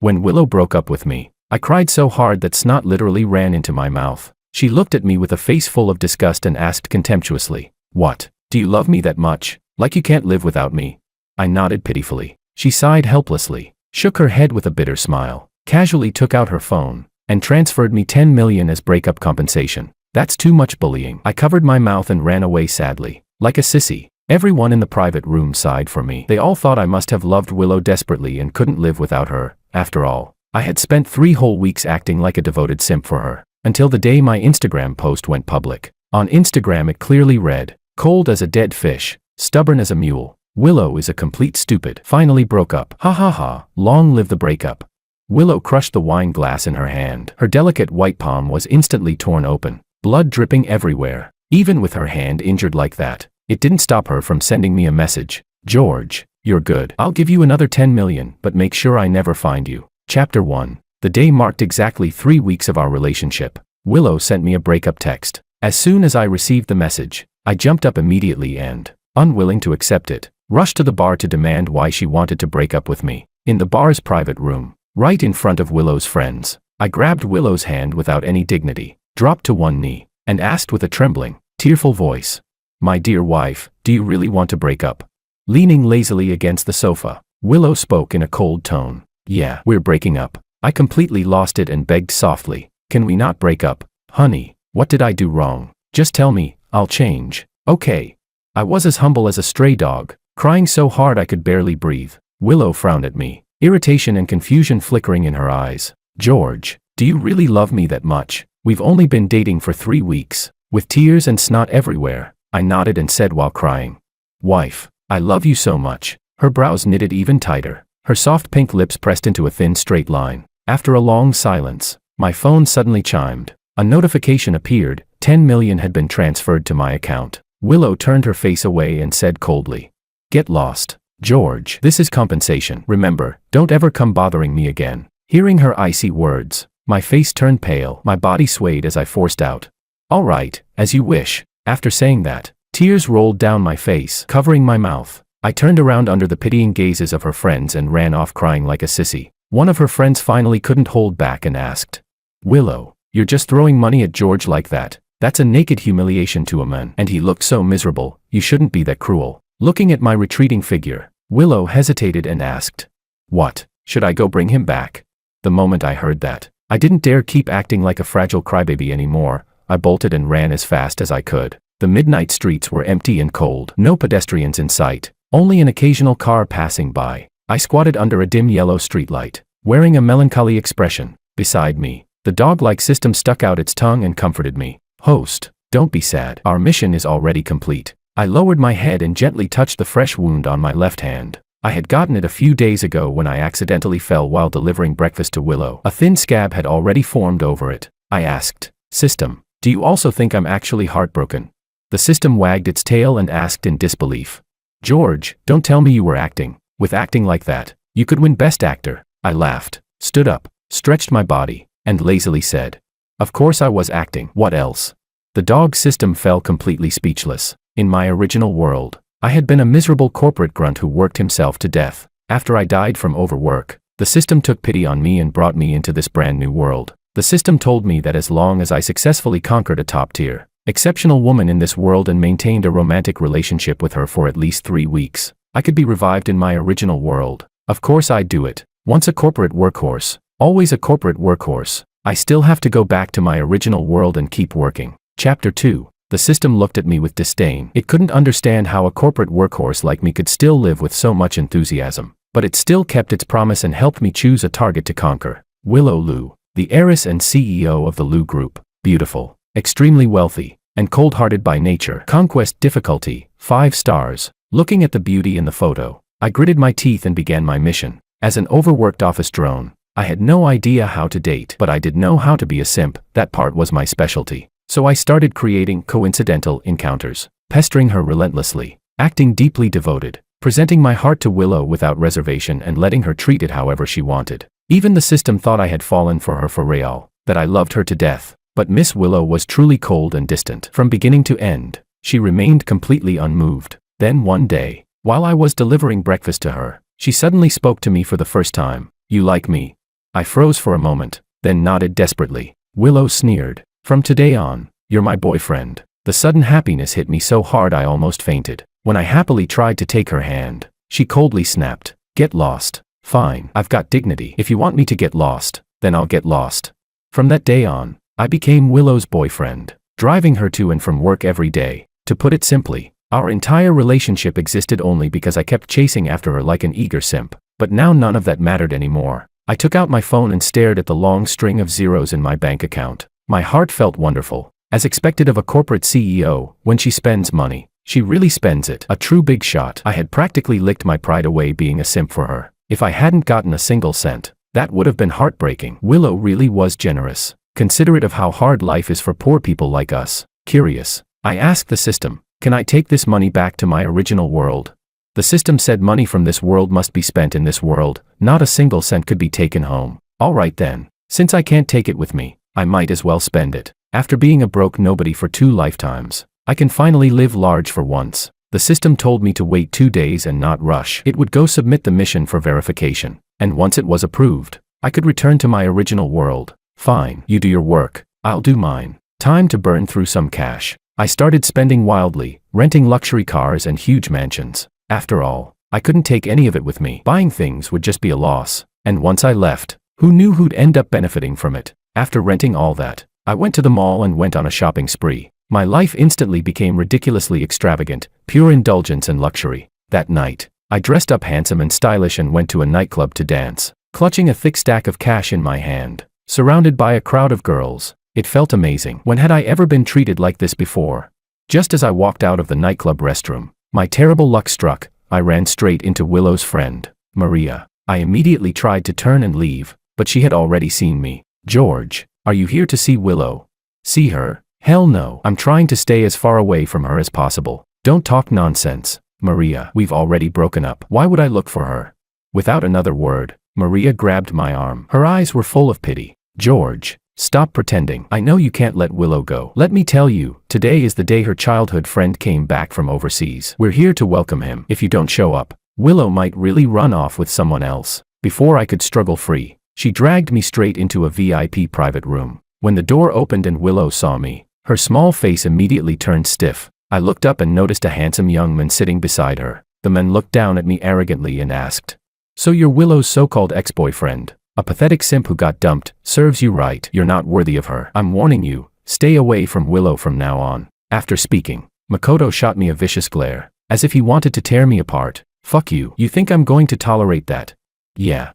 When Willow broke up with me, I cried so hard that snot literally ran into my mouth. She looked at me with a face full of disgust and asked contemptuously, "What? Do you love me that much? Like you can't live without me?" I nodded pitifully. She sighed helplessly, shook her head with a bitter smile, casually took out her phone, and transferred me 10 million as breakup compensation. That's too much bullying. I covered my mouth and ran away sadly, like a sissy. Everyone in the private room sighed for me. They all thought I must have loved Willow desperately and couldn't live without her. After all, I had spent 3 whole weeks acting like a devoted simp for her, until the day my Instagram post went public. On Instagram it clearly read, "Cold as a dead fish, stubborn as a mule. Willow is a complete stupid. Finally broke up. Ha ha ha, long live the breakup." Willow crushed the wine glass in her hand. Her delicate white palm was instantly torn open, blood dripping everywhere. Even with her hand injured like that, it didn't stop her from sending me a message. "George, you're good. I'll give you another 10 million, but make sure I never find you." Chapter 1. The day marked exactly 3 weeks of our relationship. Willow sent me a breakup text. As soon as I received the message, I jumped up immediately and, unwilling to accept it, rushed to the bar to demand why she wanted to break up with me. In the bar's private room, right in front of Willow's friends, I grabbed Willow's hand without any dignity, dropped to one knee, and asked with a trembling, tearful voice, "My dear wife, do you really want to break up?" Leaning lazily against the sofa, Willow spoke in a cold tone. "Yeah, we're breaking up." I completely lost it and begged softly, "Can we not break up? Honey, what did I do wrong? Just tell me, I'll change, okay?" I was as humble as a stray dog, crying so hard I could barely breathe. Willow frowned at me, irritation and confusion flickering in her eyes. "George, do you really love me that much? We've only been dating for 3 weeks." With tears and snot everywhere, I nodded and said while crying, "Wife, I love you so much." Her brows knitted even tighter, her soft pink lips pressed into a thin straight line. After a long silence, my phone suddenly chimed. A notification appeared. 10 million had been transferred to my account. Willow turned her face away and said coldly, "Get lost. George, this is compensation. Remember, don't ever come bothering me again." Hearing her icy words, my face turned pale, my body swayed as I forced out, "All right, as you wish." After saying that, tears rolled down my face, covering my mouth. I turned around under the pitying gazes of her friends and ran off crying like a sissy. One of her friends finally couldn't hold back and asked, "Willow, you're just throwing money at George like that? That's a naked humiliation to a man. And he looked so miserable. You shouldn't be that cruel." Looking at my retreating figure, Willow hesitated and asked, "What, should I go bring him back?" The moment I heard that, I didn't dare keep acting like a fragile crybaby anymore. I bolted and ran as fast as I could. The midnight streets were empty and cold. No pedestrians in sight, only an occasional car passing by. I squatted under a dim yellow streetlight, wearing a melancholy expression. Beside me, the dog-like system stuck out its tongue and comforted me. "Host, don't be sad. Our mission is already complete." I lowered my head and gently touched the fresh wound on my left hand. I had gotten it a few days ago when I accidentally fell while delivering breakfast to Willow. A thin scab had already formed over it. I asked, "System, do you also think I'm actually heartbroken?" The system wagged its tail and asked in disbelief, "George, don't tell me you were acting. With acting like that, you could win Best Actor." I laughed, stood up, stretched my body, and lazily said, "Of course I was acting. What else?" The dog system fell completely speechless. In my original world, I had been a miserable corporate grunt who worked himself to death. After I died from overwork, the system took pity on me and brought me into this brand new world. The system told me that as long as I successfully conquered a top-tier, exceptional woman in this world and maintained a romantic relationship with her for at least 3 weeks, I could be revived in my original world. Of course I'd do it. Once a corporate workhorse, always a corporate workhorse. I still have to go back to my original world and keep working. Chapter 2. The system looked at me with disdain. It couldn't understand how a corporate workhorse like me could still live with so much enthusiasm. But it still kept its promise and helped me choose a target to conquer. Willow Liu, the heiress and CEO of the Liu Group. Beautiful, extremely wealthy, and cold-hearted by nature. Conquest difficulty, 5 stars. Looking at the beauty in the photo, I gritted my teeth and began my mission. As an overworked office drone, I had no idea how to date, but I did know how to be a simp. That part was my specialty. So I started creating coincidental encounters, pestering her relentlessly, acting deeply devoted, presenting my heart to Willow without reservation and letting her treat it however she wanted. Even the system thought I had fallen for her for real, that I loved her to death. But Miss Willow was truly cold and distant. From beginning to end, she remained completely unmoved. Then one day, while I was delivering breakfast to her, she suddenly spoke to me for the first time. "You like me?" I froze for a moment, then nodded desperately. Willow sneered. From today on, you're my boyfriend. The sudden happiness hit me so hard I almost fainted. When I happily tried to take her hand, she coldly snapped. Get lost. Fine, I've got dignity. If you want me to get lost, then I'll get lost. From that day on, I became Willow's boyfriend, driving her to and from work every day. To put it simply, our entire relationship existed only because I kept chasing after her like an eager simp. But now none of that mattered anymore. I took out my phone and stared at the long string of zeros in my bank account. My heart felt wonderful. As expected of a corporate CEO, when she spends money, she really spends it. A true big shot. I had practically licked my pride away being a simp for her. If I hadn't gotten a single cent, that would have been heartbreaking. Willow really was generous, considerate of how hard life is for poor people like us. Curious, I asked the system, can I take this money back to my original world? The system said money from this world must be spent in this world, not a single cent could be taken home. Alright then, since I can't take it with me, I might as well spend it. After being a broke nobody for 2 lifetimes, I can finally live large for once. The system told me to wait 2 days and not rush. It would go submit the mission for verification, and once it was approved, I could return to my original world. Fine, you do your work, I'll do mine. Time to burn through some cash. I started spending wildly, renting luxury cars and huge mansions. After all, I couldn't take any of it with me. Buying things would just be a loss, and once I left, who knew who'd end up benefiting from it? After renting all that, I went to the mall and went on a shopping spree. My life instantly became ridiculously extravagant, pure indulgence and luxury. That night, I dressed up handsome and stylish and went to a nightclub to dance, clutching a thick stack of cash in my hand, surrounded by a crowd of girls. It felt amazing. When had I ever been treated like this before? Just as I walked out of the nightclub restroom, my terrible luck struck. I ran straight into Willow's friend, Maria. I immediately tried to turn and leave, but she had already seen me. George, are you here to see Willow? See her? Hell no. I'm trying to stay as far away from her as possible. Don't talk nonsense, Maria. We've already broken up. Why would I look for her? Without another word, Maria grabbed my arm. Her eyes were full of pity. George, stop pretending. I know you can't let Willow go. Let me tell you, today is the day her childhood friend came back from overseas. We're here to welcome him. If you don't show up, Willow might really run off with someone else. Before I could struggle free, she dragged me straight into a VIP private room. When the door opened and Willow saw me, her small face immediately turned stiff. I looked up and noticed a handsome young man sitting beside her. The man looked down at me arrogantly and asked, "So you're Willow's so-called ex-boyfriend? A pathetic simp who got dumped. Serves you right. You're not worthy of her. I'm warning you, stay away from Willow from now on." After speaking, Makoto shot me a vicious glare, as if he wanted to tear me apart. Fuck you. You think I'm going to tolerate that? Yeah,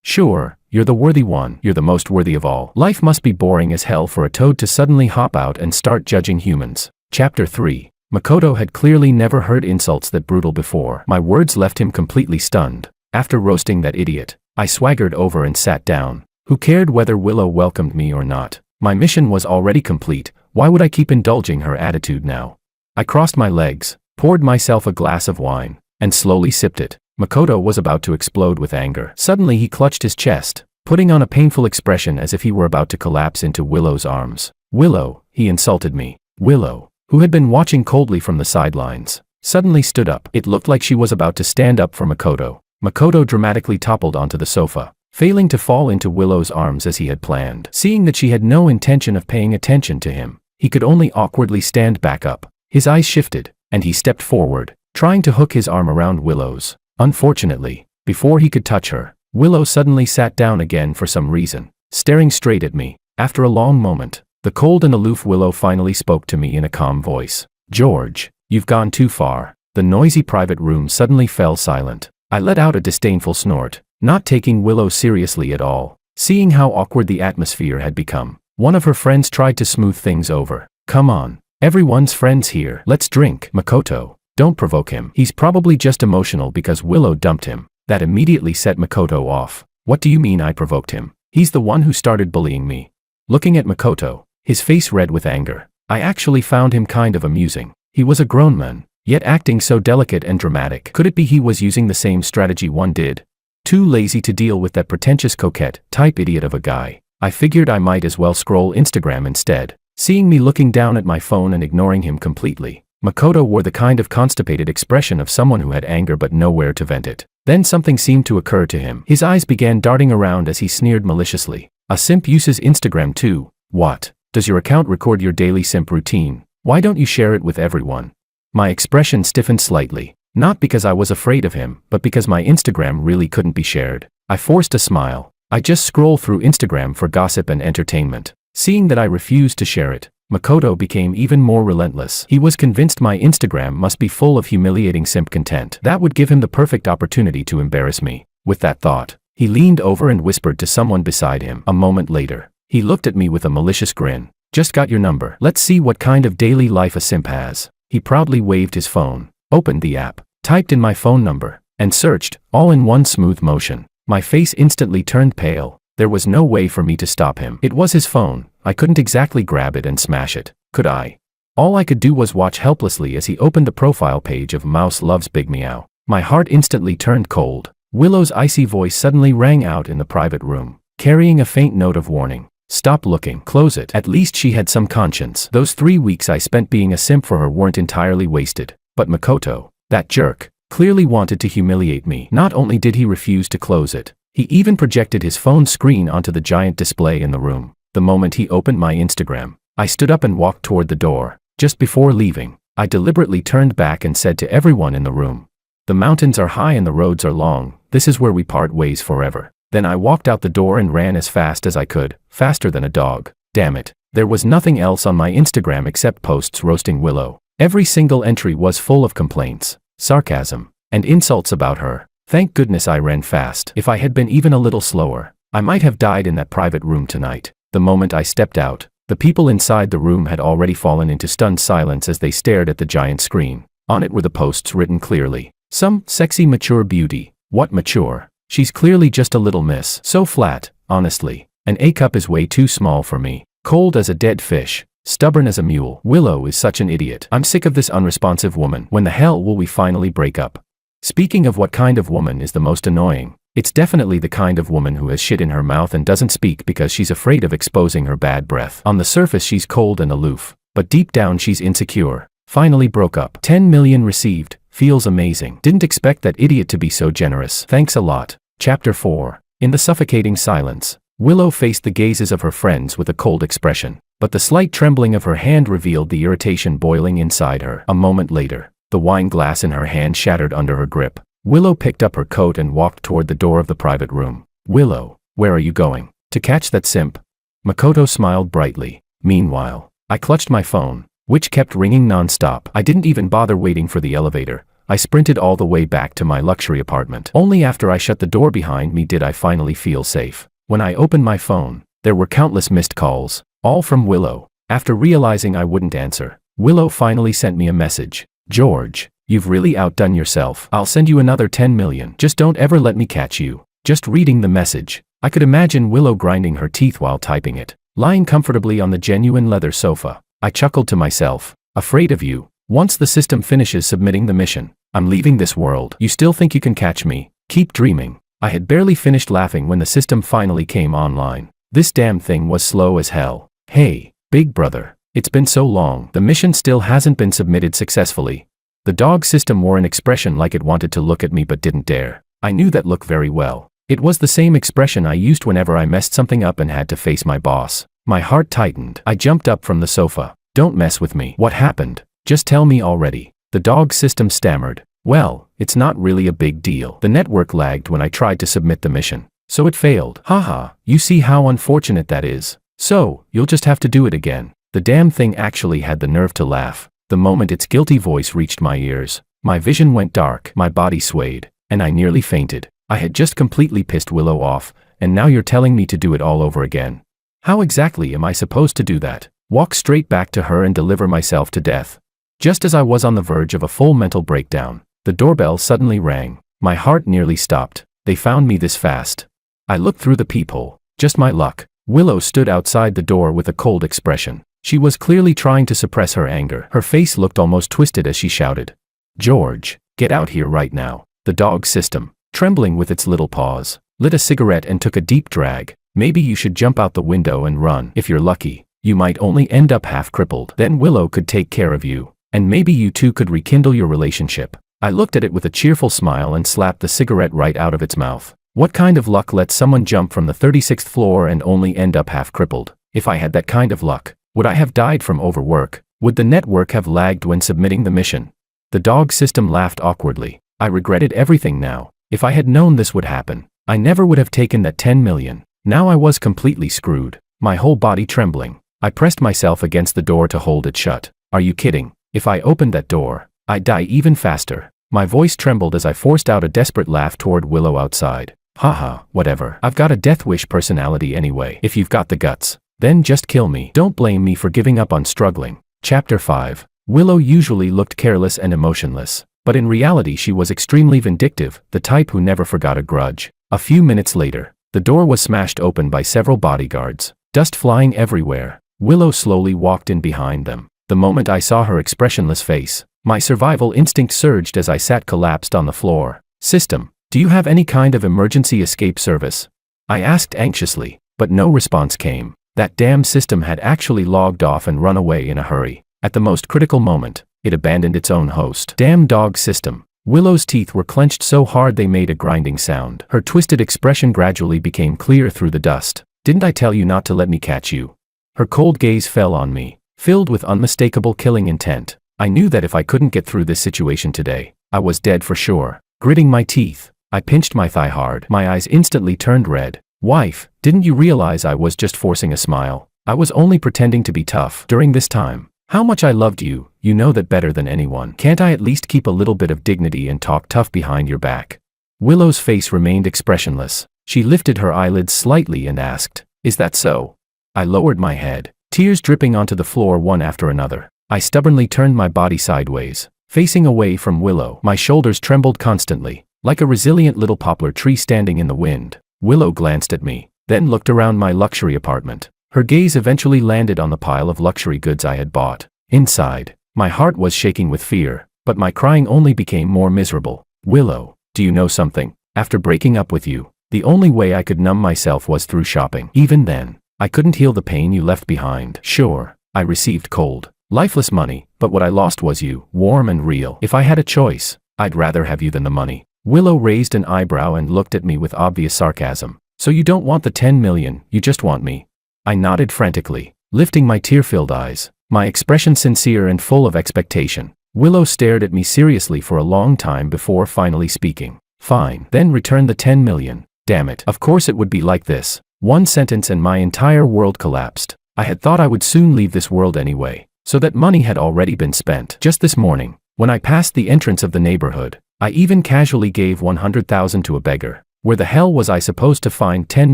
sure. You're the worthy one. You're the most worthy of all. Life must be boring as hell for a toad to suddenly hop out and start judging humans. Chapter 3. Makoto had clearly never heard insults that brutal before. My words left him completely stunned. After roasting that idiot, I swaggered over and sat down. Who cared whether Willow welcomed me or not? My mission was already complete. Why would I keep indulging her attitude now? I crossed my legs, poured myself a glass of wine, and slowly sipped it. Makoto was about to explode with anger. Suddenly he clutched his chest, putting on a painful expression as if he were about to collapse into Willow's arms. Willow, he insulted me. Willow, who had been watching coldly from the sidelines, suddenly stood up. It looked like she was about to stand up for Makoto. Makoto dramatically toppled onto the sofa, failing to fall into Willow's arms as he had planned. Seeing that she had no intention of paying attention to him, he could only awkwardly stand back up. His eyes shifted, and he stepped forward, trying to hook his arm around Willow's. Unfortunately, before he could touch her, Willow suddenly sat down again for some reason, staring straight at me. After a long moment, the cold and aloof Willow finally spoke to me in a calm voice. "George, you've gone too far." The noisy private room suddenly fell silent. I let out a disdainful snort, not taking Willow seriously at all. Seeing how awkward the atmosphere had become, one of her friends tried to smooth things over. "Come on, everyone's friends here. Let's drink." "Makoto, don't provoke him. He's probably just emotional because Willow dumped him." That immediately set Makoto off. "What do you mean I provoked him? He's the one who started bullying me." Looking at Makoto, his face red with anger, I actually found him kind of amusing. He was a grown man, yet acting so delicate and dramatic. Could it be he was using the same strategy one did? Too lazy to deal with that pretentious coquette type idiot of a guy, I figured I might as well scroll Instagram instead. Seeing me looking down at my phone and ignoring him completely, Makoto wore the kind of constipated expression of someone who had anger but nowhere to vent it. Then something seemed to occur to him. His eyes began darting around as he sneered maliciously. A simp uses Instagram too. What? Does your account record your daily simp routine? Why don't you share it with everyone? My expression stiffened slightly. Not because I was afraid of him, but because my Instagram really couldn't be shared. I forced a smile. I just scroll through Instagram for gossip and entertainment. Seeing that I refused to share it, Makoto became even more relentless. He was convinced my Instagram must be full of humiliating simp content. That would give him the perfect opportunity to embarrass me. With that thought, he leaned over and whispered to someone beside him. A moment later, he looked at me with a malicious grin. Just got your number. Let's see what kind of daily life a simp has. He proudly waved his phone, opened the app, typed in my phone number, and searched, all in one smooth motion. My face instantly turned pale. There was no way for me to stop him. It was his phone. I couldn't exactly grab it and smash it, could I? All I could do was watch helplessly as he opened the profile page of Mouse Loves Big Meow. My heart instantly turned cold. Willow's icy voice suddenly rang out in the private room, carrying a faint note of warning. Stop looking. Close it. At least she had some conscience. Those 3 weeks I spent being a simp for her weren't entirely wasted. But Makoto, that jerk, clearly wanted to humiliate me. Not only did he refuse to close it, he even projected his phone screen onto the giant display in the room. The moment he opened my Instagram, I stood up and walked toward the door. Just before leaving, I deliberately turned back and said to everyone in the room, "The mountains are high and the roads are long. This is where we part ways forever." Then I walked out the door and ran as fast as I could, faster than a dog. Damn it. There was nothing else on my Instagram except posts roasting Willow. Every single entry was full of complaints, sarcasm, and insults about her. Thank goodness I ran fast. If I had been even a little slower, I might have died in that private room tonight. The moment I stepped out, the people inside the room had already fallen into stunned silence as they stared at the giant screen. On it were the posts written clearly. Some sexy mature beauty. What mature? She's clearly just a little miss. So flat, honestly. An A cup is way too small for me. Cold as a dead fish. Stubborn as a mule. Willow is such an idiot. I'm sick of this unresponsive woman. When the hell will we finally break up? Speaking of what kind of woman is the most annoying, it's definitely the kind of woman who has shit in her mouth and doesn't speak because she's afraid of exposing her bad breath. On the surface she's cold and aloof, but deep down she's insecure. Finally broke up. 10 million received. Feels amazing. Didn't expect that idiot to be so generous. Thanks a lot. Chapter 4. In the suffocating silence, Willow faced the gazes of her friends with a cold expression, but the slight trembling of her hand revealed the irritation boiling inside her. A moment later, the wine glass in her hand shattered under her grip. Willow picked up her coat and walked toward the door of the private room. Willow, where are you going? To catch that simp? Makoto smiled brightly. Meanwhile, I clutched my phone, which kept ringing non-stop. I didn't even bother waiting for the elevator. I sprinted all the way back to my luxury apartment. Only after I shut the door behind me did I finally feel safe. When I opened my phone, there were countless missed calls, all from Willow. After realizing I wouldn't answer, Willow finally sent me a message. George, you've really outdone yourself. I'll send you another 10 million. Just don't ever let me catch you. Just reading the message, I could imagine Willow grinding her teeth while typing it. Lying comfortably on the genuine leather sofa, I chuckled to myself. Afraid of you. Once the system finishes submitting the mission, I'm leaving this world. You still think you can catch me? Keep dreaming. I had barely finished laughing when the system finally came online. This damn thing was slow as hell. Hey, big brother. It's been so long. The mission still hasn't been submitted successfully. The dog system wore an expression like it wanted to look at me but didn't dare. I knew that look very well. It was the same expression I used whenever I messed something up and had to face my boss. My heart tightened. I jumped up from the sofa. Don't mess with me. What happened? Just tell me already. The dog system stammered. Well, it's not really a big deal. The network lagged when I tried to submit the mission, so it failed. Haha, you see how unfortunate that is. So, you'll just have to do it again. The damn thing actually had the nerve to laugh. The moment its guilty voice reached my ears, my vision went dark, my body swayed, and I nearly fainted. I had just completely pissed Willow off, and now you're telling me to do it all over again. How exactly am I supposed to do that? Walk straight back to her and deliver myself to death? Just as I was on the verge of a full mental breakdown, the doorbell suddenly rang. My heart nearly stopped. They found me this fast. I looked through the peephole. Just my luck. Willow stood outside the door with a cold expression. She was clearly trying to suppress her anger. Her face looked almost twisted as she shouted, "George, get out here right now." The dog system, trembling with its little paws, lit a cigarette and took a deep drag. Maybe you should jump out the window and run. If you're lucky, you might only end up half crippled. Then Willow could take care of you. And maybe you two could rekindle your relationship. I looked at it with a cheerful smile and slapped the cigarette right out of its mouth. What kind of luck lets someone jump from the 36th floor and only end up half crippled? If I had that kind of luck, would I have died from overwork? Would the network have lagged when submitting the mission? The dog system laughed awkwardly. I regretted everything now. If I had known this would happen, I never would have taken that 10 million. Now I was completely screwed, my whole body trembling. I pressed myself against the door to hold it shut. Are you kidding? If I opened that door, I'd die even faster. My voice trembled as I forced out a desperate laugh toward Willow outside. Haha, whatever. I've got a death wish personality anyway. If you've got the guts, then just kill me. Don't blame me for giving up on struggling. Chapter 5. Willow usually looked careless and emotionless, but in reality she was extremely vindictive, the type who never forgot a grudge. A few minutes later, the door was smashed open by several bodyguards, dust flying everywhere. Willow slowly walked in behind them. The moment I saw her expressionless face, my survival instinct surged as I sat collapsed on the floor. System, do you have any kind of emergency escape service? I asked anxiously, but no response came. That damn system had actually logged off and run away in a hurry. At the most critical moment, it abandoned its own host. Damn dog system. Willow's teeth were clenched so hard they made a grinding sound. Her twisted expression gradually became clear through the dust. Didn't I tell you not to let me catch you? Her cold gaze fell on me, filled with unmistakable killing intent. I knew that if I couldn't get through this situation today, I was dead for sure. Gritting my teeth, I pinched my thigh hard. My eyes instantly turned red. Wife, didn't you realize I was just forcing a smile? I was only pretending to be tough. During this time, how much I loved you, you know that better than anyone. Can't I at least keep a little bit of dignity and talk tough behind your back? Willow's face remained expressionless. She lifted her eyelids slightly and asked, "Is that so?" I lowered my head, tears dripping onto the floor one after another. I stubbornly turned my body sideways, facing away from Willow. My shoulders trembled constantly, like a resilient little poplar tree standing in the wind. Willow glanced at me, then looked around my luxury apartment. Her gaze eventually landed on the pile of luxury goods I had bought. Inside, my heart was shaking with fear, but my crying only became more miserable. Willow, do you know something? After breaking up with you, the only way I could numb myself was through shopping. Even then, I couldn't heal the pain you left behind. Sure, I received cold, lifeless money, but what I lost was you, warm and real. If I had a choice, I'd rather have you than the money. Willow raised an eyebrow and looked at me with obvious sarcasm. So you don't want the 10 million, you just want me? I nodded frantically, lifting my tear-filled eyes, my expression sincere and full of expectation. Willow stared at me seriously for a long time before finally speaking. Fine, then return the 10 million. Damn it. Of course it would be like this. One sentence and my entire world collapsed. I had thought I would soon leave this world anyway, so that money had already been spent. Just this morning, when I passed the entrance of the neighborhood, I even casually gave 100,000 to a beggar. Where the hell was I supposed to find 10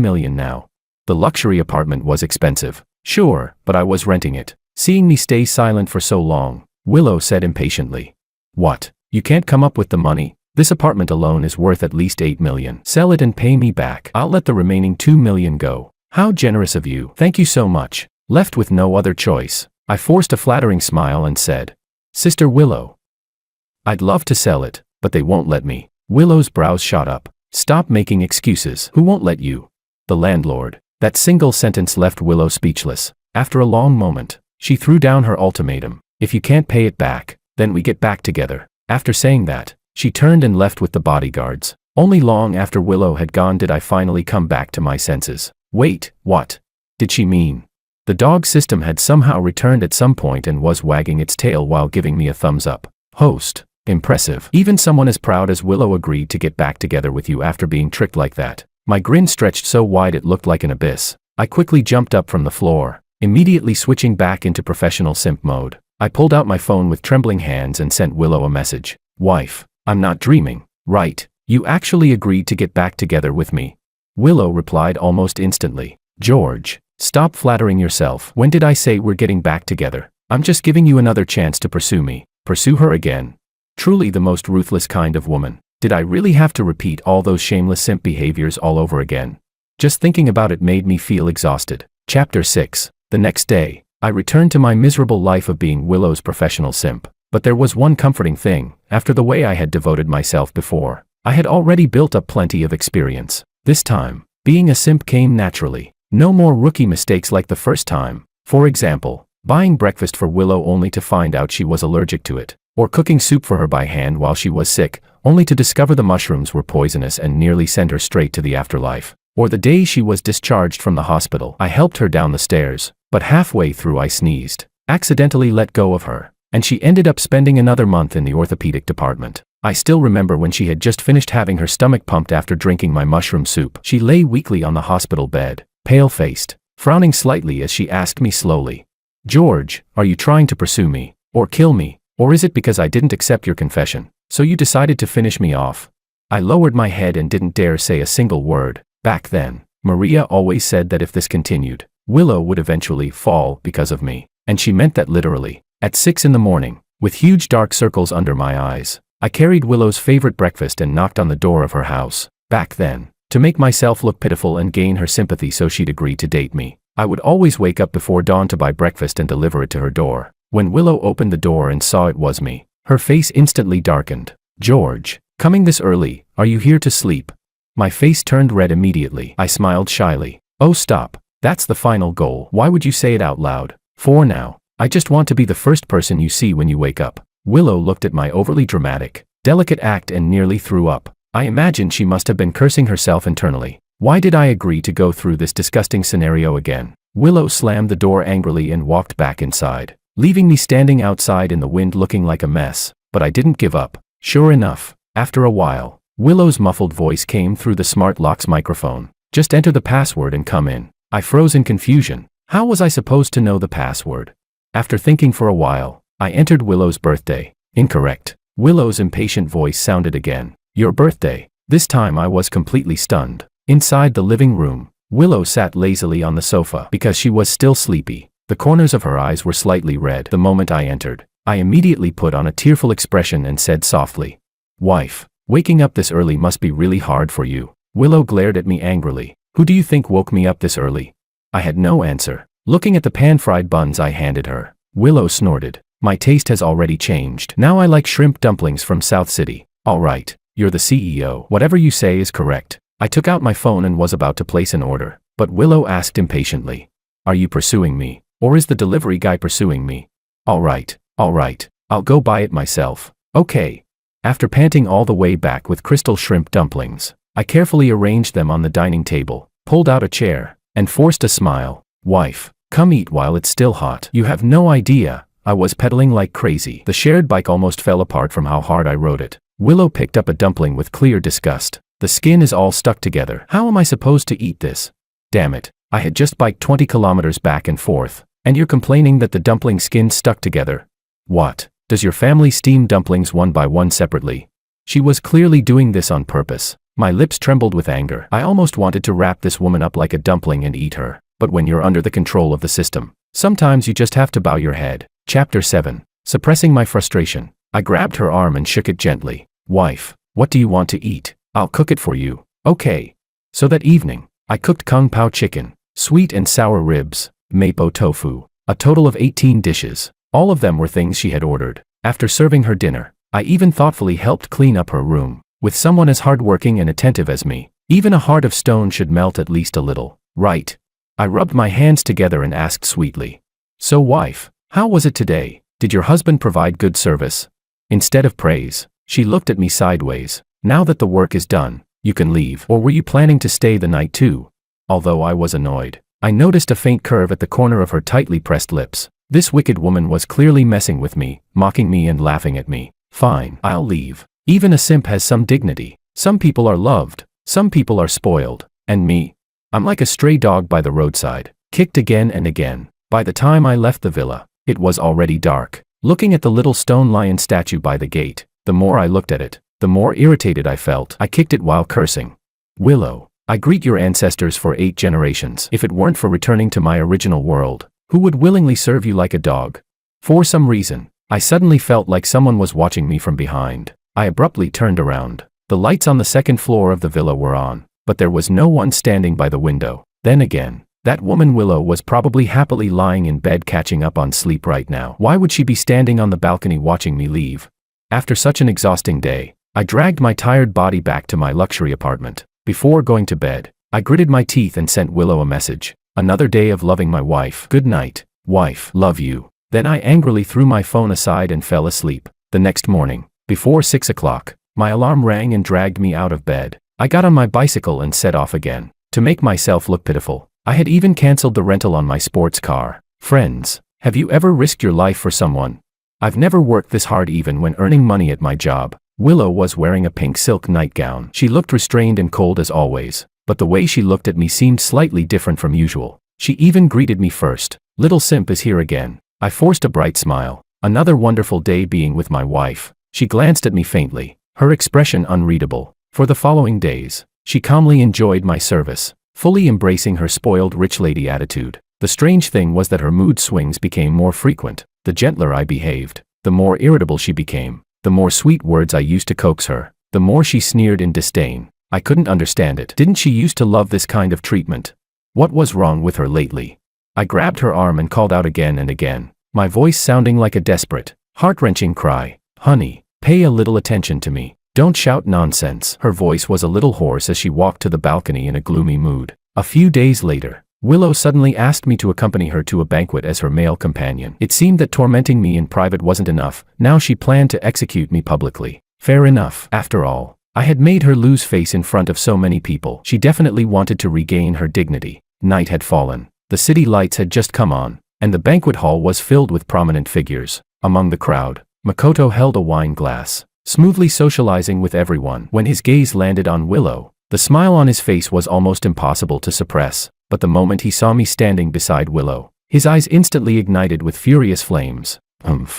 million now? The luxury apartment was expensive. Sure, but I was renting it. Seeing me stay silent for so long, Willow said impatiently. What? You can't come up with the money? This apartment alone is worth at least 8 million. Sell it and pay me back. I'll let the remaining 2 million go. How generous of you. Thank you so much. Left with no other choice, I forced a flattering smile and said, Sister Willow, I'd love to sell it, but they won't let me. Willow's brows shot up. Stop making excuses. Who won't let you? The landlord. That single sentence left Willow speechless. After a long moment, she threw down her ultimatum. If you can't pay it back, then we get back together. After saying that, she turned and left with the bodyguards. Only long after Willow had gone did I finally come back to my senses. Wait, what did she mean? The dog system had somehow returned at some point and was wagging its tail while giving me a thumbs up. Host. Impressive. Even someone as proud as Willow agreed to get back together with you after being tricked like that. My grin stretched so wide it looked like an abyss. I quickly jumped up from the floor, immediately switching back into professional simp mode. I pulled out my phone with trembling hands and sent Willow a message. Wife, I'm not dreaming, right? You actually agreed to get back together with me. Willow replied almost instantly. George, stop flattering yourself. When did I say we're getting back together? I'm just giving you another chance to pursue me. Pursue her again. Truly the most ruthless kind of woman. Did I really have to repeat all those shameless simp behaviors all over again? Just thinking about it made me feel exhausted. Chapter 6. The next day, I returned to my miserable life of being Willow's professional simp. But there was one comforting thing. After the way I had devoted myself before, I had already built up plenty of experience. This time, being a simp came naturally. No more rookie mistakes like the first time. For example, buying breakfast for Willow only to find out she was allergic to it, or cooking soup for her by hand while she was sick, only to discover the mushrooms were poisonous and nearly send her straight to the afterlife. Or the day she was discharged from the hospital. I helped her down the stairs, but halfway through I sneezed, accidentally let go of her, and she ended up spending another month in the orthopedic department. I still remember when she had just finished having her stomach pumped after drinking my mushroom soup. She lay weakly on the hospital bed, pale-faced, frowning slightly as she asked me slowly, "George, are you trying to pursue me, or kill me, or is it because I didn't accept your confession, so you decided to finish me off?" I lowered my head and didn't dare say a single word. Back then, Maria always said that if this continued, Willow would eventually fall because of me, and she meant that literally. At 6 in the morning, with huge dark circles under my eyes, I carried Willow's favorite breakfast and knocked on the door of her house. Back then, to make myself look pitiful and gain her sympathy so she'd agree to date me, I would always wake up before dawn to buy breakfast and deliver it to her door. When Willow opened the door and saw it was me, her face instantly darkened. "George, coming this early, are you here to sleep?" My face turned red immediately. I smiled shyly. "Oh, stop. That's the final goal. Why would you say it out loud? For now, I just want to be the first person you see when you wake up." Willow looked at my overly dramatic, delicate act and nearly threw up. I imagined she must have been cursing herself internally. Why did I agree to go through this disgusting scenario again? Willow slammed the door angrily and walked back inside, leaving me standing outside in the wind looking like a mess. But I didn't give up. Sure enough, after a while, Willow's muffled voice came through the smart lock's microphone. "Just enter the password and come in." I froze in confusion. How was I supposed to know the password? After thinking for a while, I entered Willow's birthday. Incorrect. Willow's impatient voice sounded again. "Your birthday." This time I was completely stunned. Inside the living room, Willow sat lazily on the sofa because she was still sleepy. The corners of her eyes were slightly red. The moment I entered, I immediately put on a tearful expression and said softly, "Wife, waking up this early must be really hard for you." Willow glared at me angrily. "Who do you think woke me up this early?" I had no answer. Looking at the pan-fried buns I handed her, Willow snorted. "My taste has already changed. Now I like shrimp dumplings from South City." "All right, you're the CEO. Whatever you say is correct." I took out my phone and was about to place an order, but Willow asked impatiently, "Are you pursuing me, or is the delivery guy pursuing me?" All right, I'll go buy it myself." "Okay." After panting all the way back with crystal shrimp dumplings, I carefully arranged them on the dining table, pulled out a chair, and forced a smile. "Wife, come eat while it's still hot." You have no idea, I was pedaling like crazy. The shared bike almost fell apart from how hard I rode it. Willow picked up a dumpling with clear disgust. "The skin is all stuck together. How am I supposed to eat this?" Damn it, I had just biked 20 kilometers back and forth, and you're complaining that the dumpling skin stuck together? What? Does your family steam dumplings one by one separately? She was clearly doing this on purpose. My lips trembled with anger. I almost wanted to wrap this woman up like a dumpling and eat her. But when you're under the control of the system, sometimes you just have to bow your head. Chapter 7. Suppressing my frustration, I grabbed her arm and shook it gently. "Wife, what do you want to eat? I'll cook it for you." "Okay." So that evening, I cooked kung pao chicken, sweet and sour ribs, mapo tofu, a total of 18 dishes. All of them were things she had ordered. After serving her dinner, I even thoughtfully helped clean up her room. With someone as hardworking and attentive as me, even a heart of stone should melt at least a little, right? I rubbed my hands together and asked sweetly, "So wife, how was it today? Did your husband provide good service?" Instead of praise, she looked at me sideways. "Now that the work is done, you can leave. Or were you planning to stay the night too?" Although I was annoyed, I noticed a faint curve at the corner of her tightly pressed lips. This wicked woman was clearly messing with me, mocking me and laughing at me. "Fine, I'll leave. Even a simp has some dignity. Some people are loved, some people are spoiled, and me? I'm like a stray dog by the roadside, kicked again and again." By the time I left the villa, it was already dark. Looking at the little stone lion statue by the gate, the more I looked at it, the more irritated I felt. I kicked it while cursing. "Willow, I greet your ancestors for 8 generations. If it weren't for returning to my original world, who would willingly serve you like a dog?" For some reason, I suddenly felt like someone was watching me from behind. I abruptly turned around. The lights on the second floor of the villa were on, but there was no one standing by the window. Then again, that woman Willow was probably happily lying in bed catching up on sleep right now. Why would she be standing on the balcony watching me leave? After such an exhausting day, I dragged my tired body back to my luxury apartment. Before going to bed, I gritted my teeth and sent Willow a message. "Another day of loving my wife. Good night." Wife, love you. Then I angrily threw my phone aside and fell asleep. The next morning, before 6 o'clock, my alarm rang and dragged me out of bed. I got on my bicycle and set off again. To make myself look pitiful, I had even cancelled the rental on my sports car. Friends, have you ever risked your life for someone? I've never worked this hard even when earning money at my job. Willow was wearing a pink silk nightgown. She looked restrained and cold as always, but the way she looked at me seemed slightly different from usual. She even greeted me first. Little Simp is here again. I forced a bright smile. Another wonderful day being with my wife. She glanced at me faintly, her expression unreadable. For the following days, she calmly enjoyed my service, fully embracing her spoiled rich lady attitude. The strange thing was that her mood swings became more frequent. The gentler I behaved, the more irritable she became. The more sweet words I used to coax her, the more she sneered in disdain. I couldn't understand it. Didn't she used to love this kind of treatment? What was wrong with her lately? I grabbed her arm and called out again and again, my voice sounding like a desperate, heart-wrenching cry. Honey, pay a little attention to me. Don't shout nonsense. Her voice was a little hoarse as she walked to the balcony in a gloomy mood. A few days later, Willow suddenly asked me to accompany her to a banquet as her male companion. It seemed that tormenting me in private wasn't enough. Now she planned to execute me publicly. Fair enough. After all, I had made her lose face in front of so many people. She definitely wanted to regain her dignity. Night had fallen. The city lights had just come on, and the banquet hall was filled with prominent figures. Among the crowd, Makoto held a wine glass, smoothly socializing with everyone. When his gaze landed on Willow, the smile on his face was almost impossible to suppress. But the moment he saw me standing beside Willow, his eyes instantly ignited with furious flames.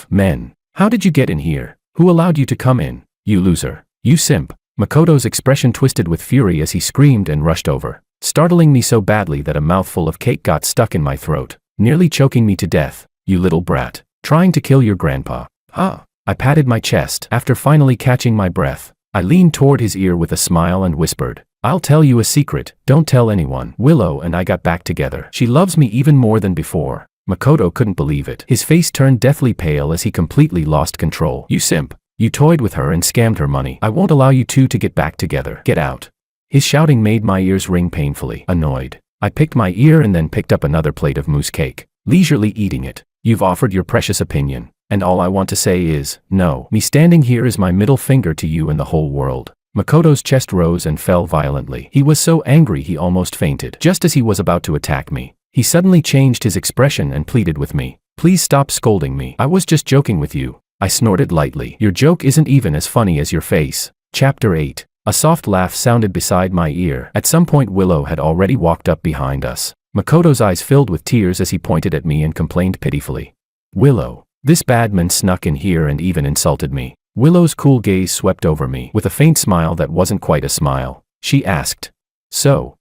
Men, how did you get in here? Who allowed you to come in? You loser. You simp. Makoto's expression twisted with fury as he screamed and rushed over, startling me so badly that a mouthful of cake got stuck in my throat, nearly choking me to death. You little brat. Trying to kill your grandpa. Ah. I patted my chest. After finally catching my breath, I leaned toward his ear with a smile and whispered, I'll tell you a secret, don't tell anyone. Willow and I got back together. She loves me even more than before. Makoto couldn't believe it. His face turned deathly pale as he completely lost control. You simp. You toyed with her and scammed her money. I won't allow you two to get back together. Get out. His shouting made my ears ring painfully. Annoyed, I picked my ear and then picked up another plate of mousse cake, leisurely eating it. You've offered your precious opinion, and all I want to say is, no. Me standing here is my middle finger to you and the whole world. Makoto's chest rose and fell violently. He was so angry he almost fainted. Just as he was about to attack me, he suddenly changed his expression and pleaded with me. Please stop scolding me. I was just joking with you. I snorted lightly. Your joke isn't even as funny as your face. Chapter 8. A soft laugh sounded beside my ear. At some point Willow had already walked up behind us. Makoto's eyes filled with tears as he pointed at me and complained pitifully. Willow, this badman snuck in here and even insulted me. Willow's cool gaze swept over me. With a faint smile that wasn't quite a smile, she asked, So?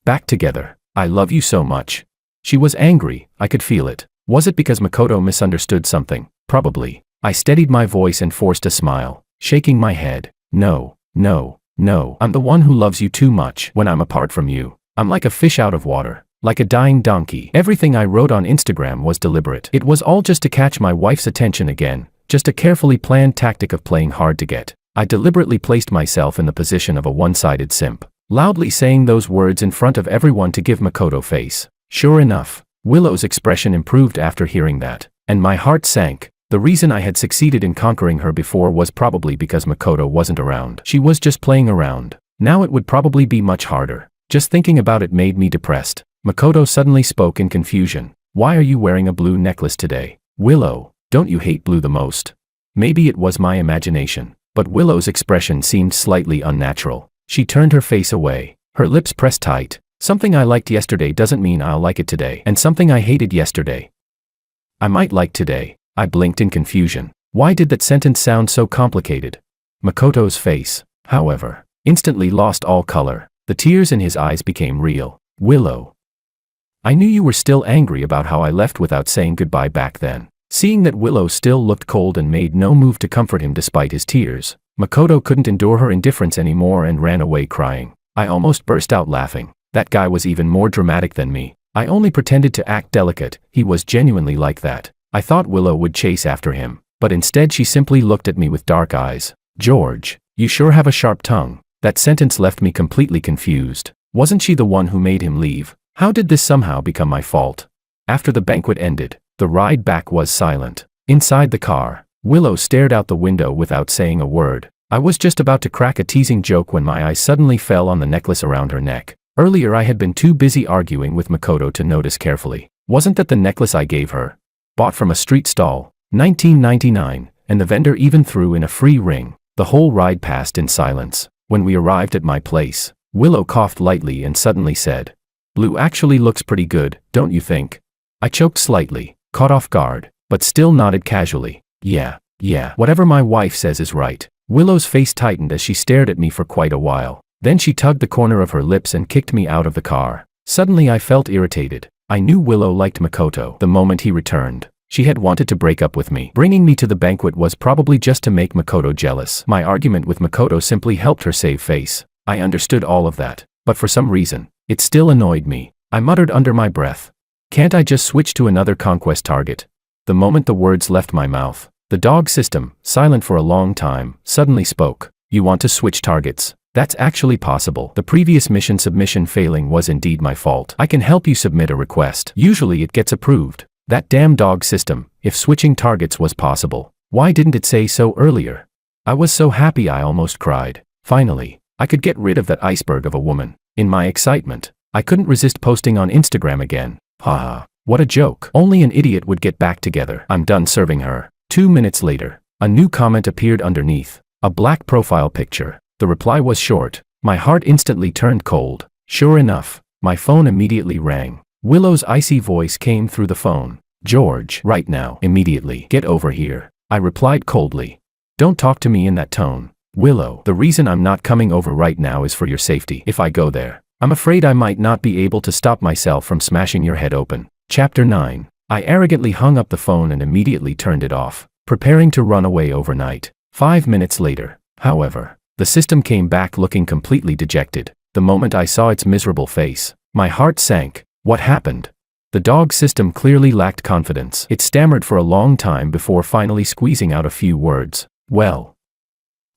Back together. I love you so much. She was angry, I could feel it. Was it because Makoto misunderstood something? Probably. I steadied my voice and forced a smile, shaking my head. No, no, no. I'm the one who loves you too much. When I'm apart from you, I'm like a fish out of water, like a dying donkey. Everything I wrote on Instagram was deliberate. It was all just to catch my wife's attention again. Just a carefully planned tactic of playing hard to get. I deliberately placed myself in the position of a one-sided simp, loudly saying those words in front of everyone to give Makoto face. Sure enough, Willow's expression improved after hearing that, and my heart sank. The reason I had succeeded in conquering her before was probably because Makoto wasn't around. She was just playing around. Now it would probably be much harder. Just thinking about it made me depressed. Makoto suddenly spoke in confusion. Why are you wearing a blue necklace today? Willow. Don't you hate blue the most? Maybe it was my imagination, but Willow's expression seemed slightly unnatural. She turned her face away, her lips pressed tight. Something I liked yesterday doesn't mean I'll like it today, and something I hated yesterday, I might like today. I blinked in confusion. Why did that sentence sound so complicated? Makoto's face, however, instantly lost all color. The tears in his eyes became real. Willow. I knew you were still angry about how I left without saying goodbye back then. Seeing that Willow still looked cold and made no move to comfort him despite his tears, Makoto couldn't endure her indifference anymore and ran away crying. I almost burst out laughing. That guy was even more dramatic than me. I only pretended to act delicate. He was genuinely like that. I thought Willow would chase after him, but instead she simply looked at me with dark eyes. George, you sure have a sharp tongue. That sentence left me completely confused. Wasn't she the one who made him leave? How did this somehow become my fault? After the banquet ended, the ride back was silent. Inside the car, Willow stared out the window without saying a word. I was just about to crack a teasing joke when my eyes suddenly fell on the necklace around her neck. Earlier I had been too busy arguing with Makoto to notice carefully. Wasn't that the necklace I gave her? Bought from a street stall, 1999, and the vendor even threw in a free ring. The whole ride passed in silence. When we arrived at my place, Willow coughed lightly and suddenly said, "Blue actually looks pretty good, don't you think?" I choked slightly, caught off guard, but still nodded casually. Yeah, whatever my wife says is right." Willow's face tightened as she stared at me for quite a while. Then she tugged the corner of her lips and kicked me out of the car. Suddenly I felt irritated. I knew Willow liked Makoto the moment he returned. She had wanted to break up with me. Bringing me to the banquet was probably just to make Makoto jealous. My argument with Makoto simply helped her save face. I understood all of that, but for some reason, it still annoyed me. I muttered under my breath, "Can't I just switch to another conquest target?" The moment the words left my mouth, the dog system, silent for a long time, suddenly spoke. "You want to switch targets? That's actually possible. The previous mission submission failing was indeed my fault. I can help you submit a request. Usually it gets approved." That damn dog system, if switching targets was possible, why didn't it say so earlier? I was so happy I almost cried. Finally, I could get rid of that iceberg of a woman. In my excitement, I couldn't resist posting on Instagram again. Haha, what a joke. Only an idiot would get back together. I'm done serving her. 2 minutes later, a new comment appeared underneath, a black profile picture. The reply was short. My heart instantly turned cold. Sure enough, my phone immediately rang. Willow's icy voice came through the phone. "George, right now, immediately, get over here." I replied coldly. "Don't talk to me in that tone. Willow, the reason I'm not coming over right now is for your safety. If I go there, I'm afraid I might not be able to stop myself from smashing your head open." Chapter 9. I arrogantly hung up the phone and immediately turned it off, preparing to run away overnight. 5 minutes later, however, the system came back looking completely dejected. The moment I saw its miserable face, my heart sank. What happened? The dog system clearly lacked confidence. It stammered for a long time before finally squeezing out a few words. "Well,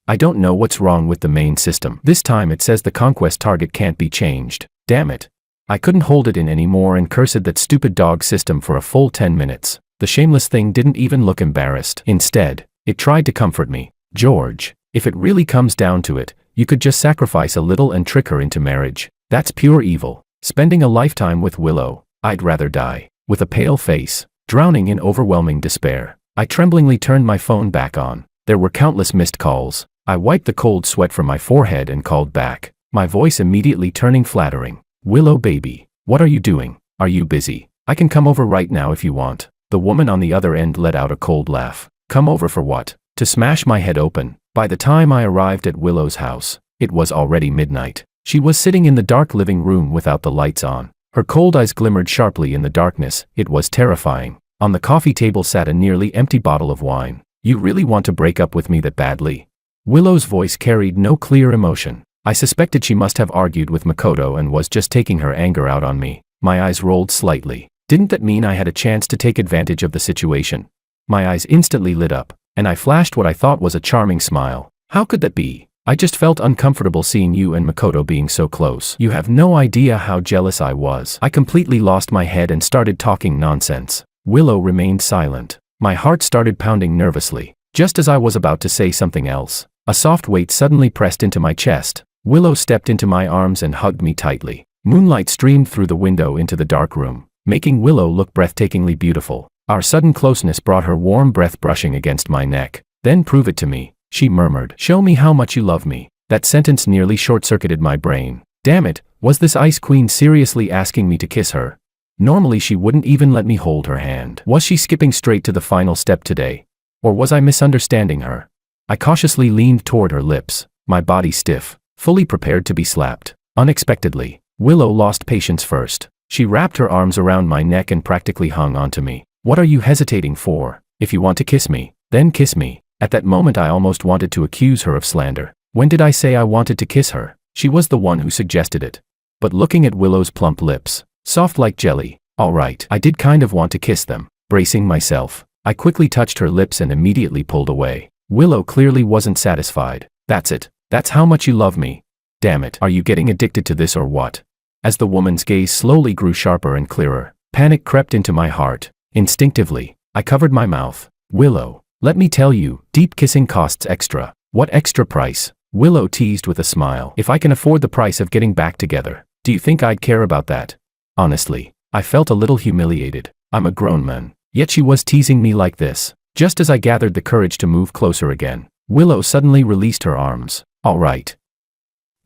I don't know what's wrong with the main system. This time it says the conquest target can't be changed. Damn it." I couldn't hold it in anymore and cursed that stupid dog system for a full 10 minutes. The shameless thing didn't even look embarrassed. Instead, it tried to comfort me. "George, if it really comes down to it, you could just sacrifice a little and trick her into marriage. That's pure evil. Spending a lifetime with Willow, I'd rather die." With a pale face, drowning in overwhelming despair, I tremblingly turned my phone back on. There were countless missed calls. I wiped the cold sweat from my forehead and called back, my voice immediately turning flattering. "Willow baby, what are you doing? Are you busy? I can come over right now if you want." The woman on the other end let out a cold laugh. "Come over for what? To smash my head open?" By the time I arrived at Willow's house, it was already midnight. She was sitting in the dark living room without the lights on. Her cold eyes glimmered sharply in the darkness. It was terrifying. On the coffee table sat a nearly empty bottle of wine. "You really want to break up with me that badly?" Willow's voice carried no clear emotion. I suspected she must have argued with Makoto and was just taking her anger out on me. My eyes rolled slightly. Didn't that mean I had a chance to take advantage of the situation? My eyes instantly lit up, and I flashed what I thought was a charming smile. "How could that be? I just felt uncomfortable seeing you and Makoto being so close. You have no idea how jealous I was." I completely lost my head and started talking nonsense. Willow remained silent. My heart started pounding nervously. Just as I was about to say something else, a soft weight suddenly pressed into my chest. Willow stepped into my arms and hugged me tightly. Moonlight streamed through the window into the dark room, making Willow look breathtakingly beautiful. Our sudden closeness brought her warm breath brushing against my neck. "Then prove it to me," she murmured. "Show me how much you love me." That sentence nearly short-circuited my brain. Damn it, was this Ice Queen seriously asking me to kiss her? Normally she wouldn't even let me hold her hand. Was she skipping straight to the final step today? Or was I misunderstanding her? I cautiously leaned toward her lips, my body stiff, fully prepared to be slapped. Unexpectedly, Willow lost patience first. She wrapped her arms around my neck and practically hung onto me. "What are you hesitating for? If you want to kiss me, then kiss me." At that moment I almost wanted to accuse her of slander. When did I say I wanted to kiss her? She was the one who suggested it. But looking at Willow's plump lips, soft like jelly, all right, I did kind of want to kiss them. Bracing myself, I quickly touched her lips and immediately pulled away. Willow clearly wasn't satisfied. "That's it. That's how much you love me. Damn it, are you getting addicted to this or what?" As the woman's gaze slowly grew sharper and clearer, Panic crept into my heart. Instinctively, I covered my mouth. Willow, let me tell you, deep kissing costs extra. What extra price? Willow teased with a smile. If I can afford the price of getting back together, do you think I'd care about that? Honestly, I felt a little humiliated. I'm a grown man. Yet she was teasing me like this. Just as I gathered the courage to move closer again, Willow suddenly released her arms. All right.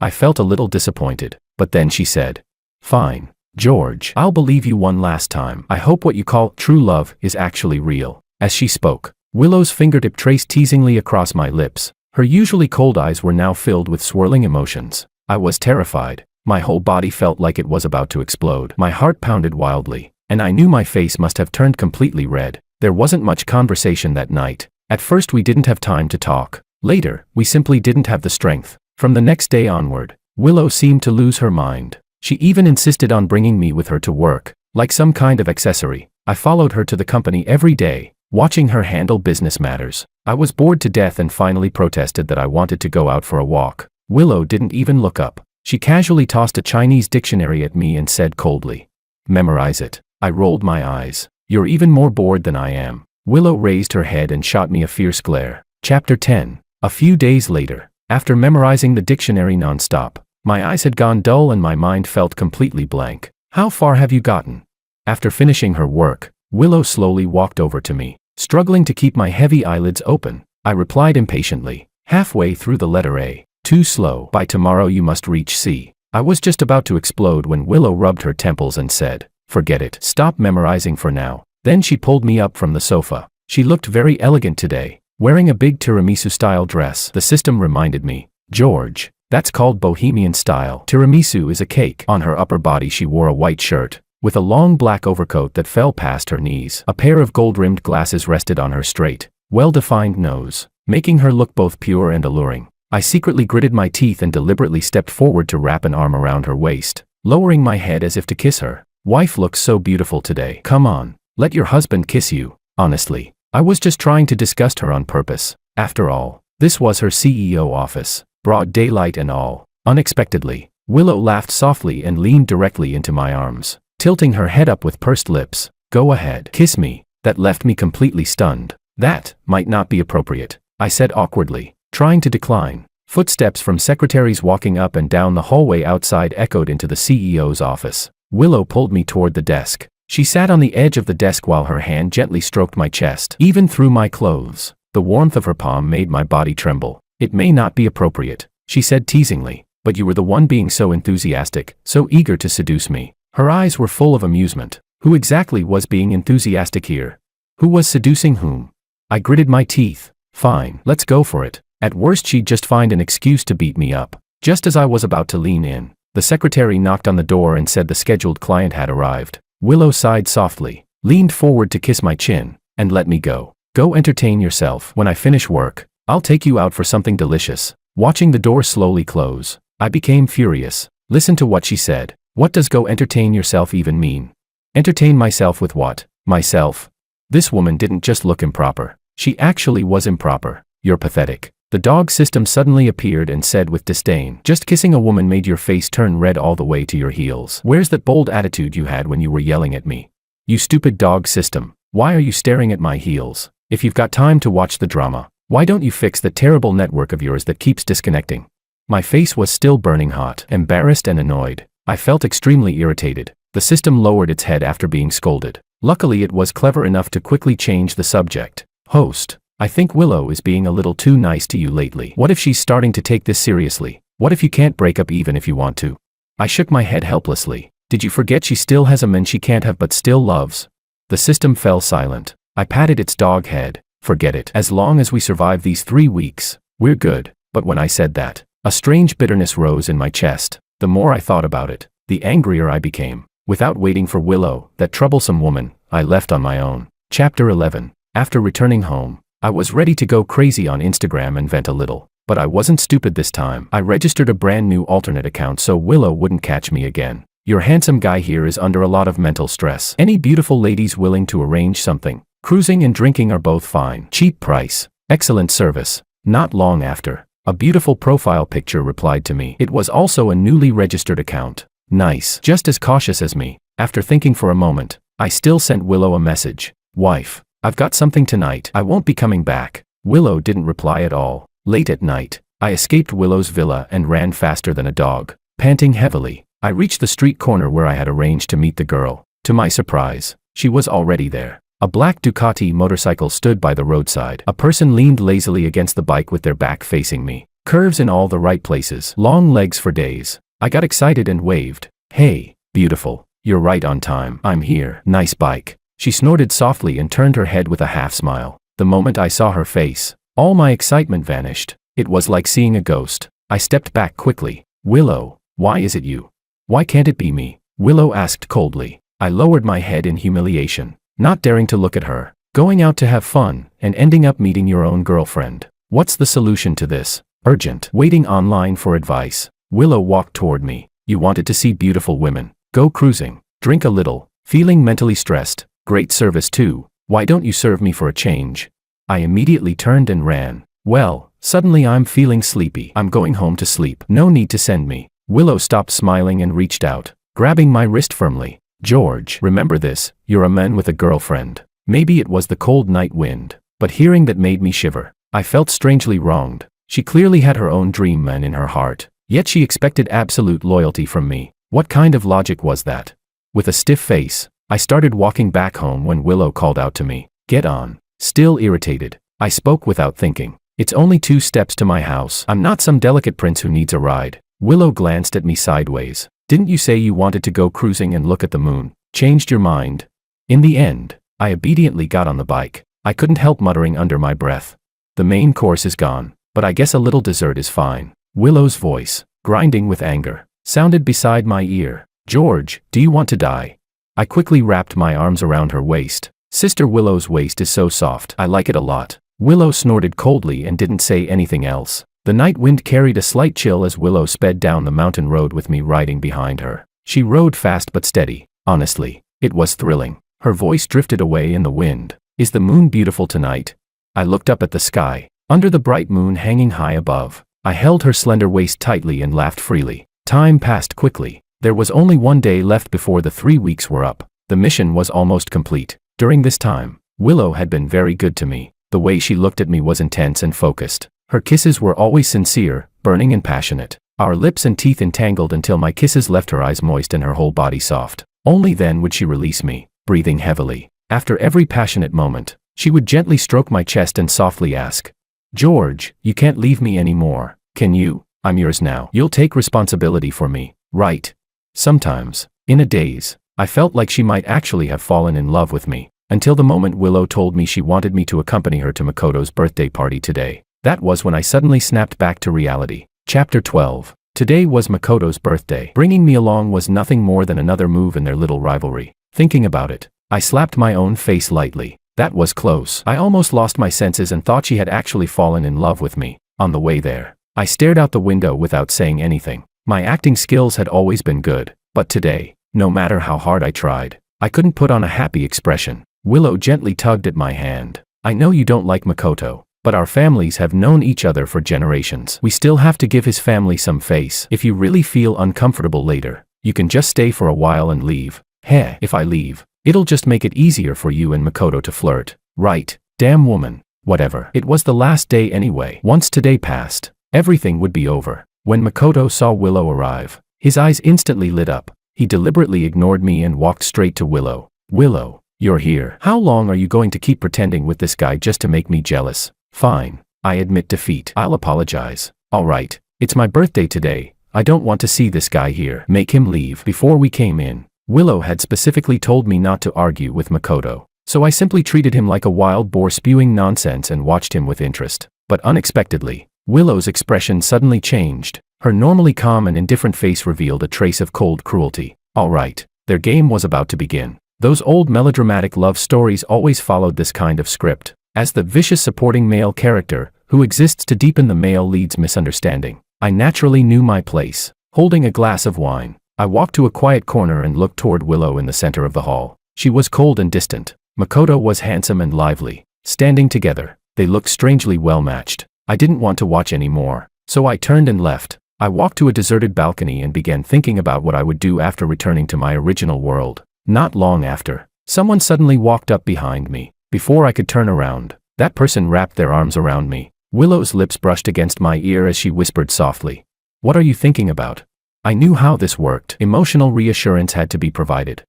I felt a little disappointed, but then she said, fine, George, I'll believe you one last time. I hope what you call true love is actually real. As she spoke, Willow's fingertip traced teasingly across my lips. Her usually cold eyes were now filled with swirling emotions. I was terrified. My whole body felt like it was about to explode. My heart pounded wildly, and I knew my face must have turned completely red. There wasn't much conversation that night. At first we didn't have time to talk. Later, we simply didn't have the strength. From the next day onward, Willow seemed to lose her mind. She even insisted on bringing me with her to work, like some kind of accessory. I followed her to the company every day, watching her handle business matters. I was bored to death and finally protested that I wanted to go out for a walk. Willow didn't even look up. She casually tossed a Chinese dictionary at me and said coldly, memorize it. I rolled my eyes. You're even more bored than I am. Willow raised her head and shot me a fierce glare. Chapter 10. A few days later, after memorizing the dictionary non-stop, my eyes had gone dull and my mind felt completely blank. How far have you gotten? After finishing her work, Willow slowly walked over to me. Struggling to keep my heavy eyelids open, I replied impatiently, halfway through the letter A. Too slow. By tomorrow you must reach C. I was just about to explode when Willow rubbed her temples and said, forget it. Stop memorizing for now. Then she pulled me up from the sofa. She looked very elegant today, wearing a big tiramisu-style dress. The system reminded me, George, that's called bohemian style. Tiramisu is a cake. On her upper body she wore a white shirt, with a long black overcoat that fell past her knees. A pair of gold-rimmed glasses rested on her straight, well-defined nose, making her look both pure and alluring. I secretly gritted my teeth and deliberately stepped forward to wrap an arm around her waist, lowering my head as if to kiss her. Wife looks so beautiful today. Come on, let your husband kiss you. Honestly, I was just trying to disgust her on purpose. After all, this was her CEO office, broad daylight and all. Unexpectedly, Willow laughed softly and leaned directly into my arms, tilting her head up with pursed lips. Go ahead, kiss me. That left me completely stunned. That might not be appropriate, I said awkwardly, trying to decline. Footsteps from secretaries walking up and down the hallway outside echoed into the CEO's office. Willow pulled me toward the desk. She sat on the edge of the desk while her hand gently stroked my chest. Even through my clothes, the warmth of her palm made my body tremble. It may not be appropriate, she said teasingly, but you were the one being so enthusiastic, so eager to seduce me. Her eyes were full of amusement. Who exactly was being enthusiastic here? Who was seducing whom? I gritted my teeth. Fine, let's go for it. At worst she'd just find an excuse to beat me up. Just as I was about to lean in, the secretary knocked on the door and said the scheduled client had arrived. Willow sighed softly, leaned forward to kiss my chin, and let me go. Go entertain yourself. When I finish work, I'll take you out for something delicious. Watching the door slowly close, I became furious. Listen to what she said. What does go entertain yourself even mean? Entertain myself with what? Myself? This woman didn't just look improper. She actually was improper. You're pathetic. The dog system suddenly appeared and said with disdain, just kissing a woman made your face turn red all the way to your heels. Where's that bold attitude you had when you were yelling at me? You stupid dog system. Why are you staring at my heels? If you've got time to watch the drama, why don't you fix the terrible network of yours that keeps disconnecting? My face was still burning hot. Embarrassed and annoyed, I felt extremely irritated. The system lowered its head after being scolded. Luckily it was clever enough to quickly change the subject. Host, I think Willow is being a little too nice to you lately. What if she's starting to take this seriously? What if you can't break up even if you want to? I shook my head helplessly. Did you forget she still has a man she can't have but still loves? The system fell silent. I patted its dog head. Forget it. As long as we survive these 3 weeks, we're good. But when I said that, a strange bitterness rose in my chest. The more I thought about it, the angrier I became. Without waiting for Willow, that troublesome woman, I left on my own. Chapter 11. After returning home, I was ready to go crazy on Instagram and vent a little. But I wasn't stupid this time. I registered a brand new alternate account so Willow wouldn't catch me again. Your handsome guy here is under a lot of mental stress. Any beautiful ladies willing to arrange something? Cruising and drinking are both fine. Cheap price. Excellent service. Not long after, a beautiful profile picture replied to me. It was also a newly registered account. Nice. Just as cautious as me. After thinking for a moment, I still sent Willow a message. Wife, I've got something tonight. I won't be coming back. Willow didn't reply at all. Late at night, I escaped Willow's villa and ran faster than a dog. Panting heavily, I reached the street corner where I had arranged to meet the girl. To my surprise, she was already there. A black Ducati motorcycle stood by the roadside. A person leaned lazily against the bike with their back facing me. Curves in all the right places. Long legs for days. I got excited and waved. Hey, beautiful. You're right on time. I'm here. Nice bike. She snorted softly and turned her head with a half smile. The moment I saw her face, all my excitement vanished. It was like seeing a ghost. I stepped back quickly. Willow, why is it you? Why can't it be me? Willow asked coldly. I lowered my head in humiliation, not daring to look at her. Going out to have fun, and ending up meeting your own girlfriend. What's the solution to this? Urgent. Waiting online for advice. Willow walked toward me. You wanted to see beautiful women. Go cruising. Drink a little. Feeling mentally stressed. Great service too. Why don't you serve me for a change? I immediately turned and ran. Well, suddenly I'm feeling sleepy. I'm going home to sleep. No need to send me. Willow stopped smiling and reached out, grabbing my wrist firmly. George, remember this, you're a man with a girlfriend. Maybe it was the cold night wind, but hearing that made me shiver. I felt strangely wronged. She clearly had her own dream man in her heart, yet she expected absolute loyalty from me. What kind of logic was that? With a stiff face, I started walking back home when Willow called out to me. Get on. Still irritated, I spoke without thinking. It's only 2 steps to my house. I'm not some delicate prince who needs a ride. Willow glanced at me sideways. Didn't you say you wanted to go cruising and look at the moon? Changed your mind? In the end, I obediently got on the bike. I couldn't help muttering under my breath. The main course is gone, but I guess a little dessert is fine. Willow's voice, grinding with anger, sounded beside my ear. George, do you want to die? I quickly wrapped my arms around her waist. Sister Willow's waist is so soft. I like it a lot. Willow snorted coldly and didn't say anything else. The night wind carried a slight chill as Willow sped down the mountain road with me riding behind her. She rode fast but steady. Honestly, it was thrilling. Her voice drifted away in the wind. Is the moon beautiful tonight? I looked up at the sky, under the bright moon hanging high above. I held her slender waist tightly and laughed freely. Time passed quickly. There was only 1 day left before the 3 weeks were up. The mission was almost complete. During this time, Willow had been very good to me. The way she looked at me was intense and focused. Her kisses were always sincere, burning and passionate. Our lips and teeth entangled until my kisses left her eyes moist and her whole body soft. Only then would she release me, breathing heavily. After every passionate moment, she would gently stroke my chest and softly ask, George, you can't leave me anymore, can you? I'm yours now. You'll take responsibility for me, right? Sometimes, in a daze, I felt like she might actually have fallen in love with me, until the moment Willow told me she wanted me to accompany her to Makoto's birthday party today. That was when I suddenly snapped back to reality. Chapter 12. Today was Makoto's birthday. Bringing me along was nothing more than another move in their little rivalry. Thinking about it, I slapped my own face lightly. That was close. I almost lost my senses and thought she had actually fallen in love with me. On the way there, I stared out the window without saying anything. My acting skills had always been good, but today, no matter how hard I tried, I couldn't put on a happy expression. Willow gently tugged at my hand. I know you don't like Makoto, but our families have known each other for generations. We still have to give his family some face. If you really feel uncomfortable later, you can just stay for a while and leave. Heh, if I leave, it'll just make it easier for you and Makoto to flirt. Right? Damn woman. Whatever. It was the last day anyway. Once today passed, everything would be over. When Makoto saw Willow arrive, his eyes instantly lit up. He deliberately ignored me and walked straight to Willow. Willow, you're here. How long are you going to keep pretending with this guy just to make me jealous? Fine. I admit defeat. I'll apologize. Alright, it's my birthday today. I don't want to see this guy here. Make him leave. Before we came in, Willow had specifically told me not to argue with Makoto, so I simply treated him like a wild boar spewing nonsense and watched him with interest. But unexpectedly, Willow's expression suddenly changed. Her normally calm and indifferent face revealed a trace of cold cruelty. Alright, their game was about to begin. Those old melodramatic love stories always followed this kind of script. As the vicious supporting male character, who exists to deepen the male lead's misunderstanding, I naturally knew my place. Holding a glass of wine, I walked to a quiet corner and looked toward Willow in the center of the hall. She was cold and distant. Makoto was handsome and lively. Standing together, they looked strangely well matched. I didn't want to watch anymore, so I turned and left. I walked to a deserted balcony and began thinking about what I would do after returning to my original world. Not long after, Someone suddenly walked up behind me. Before I could turn around, that person wrapped their arms around me. Willow's lips brushed against my ear as she whispered softly, "What are you thinking about?" I knew how this worked. Emotional reassurance had to be provided.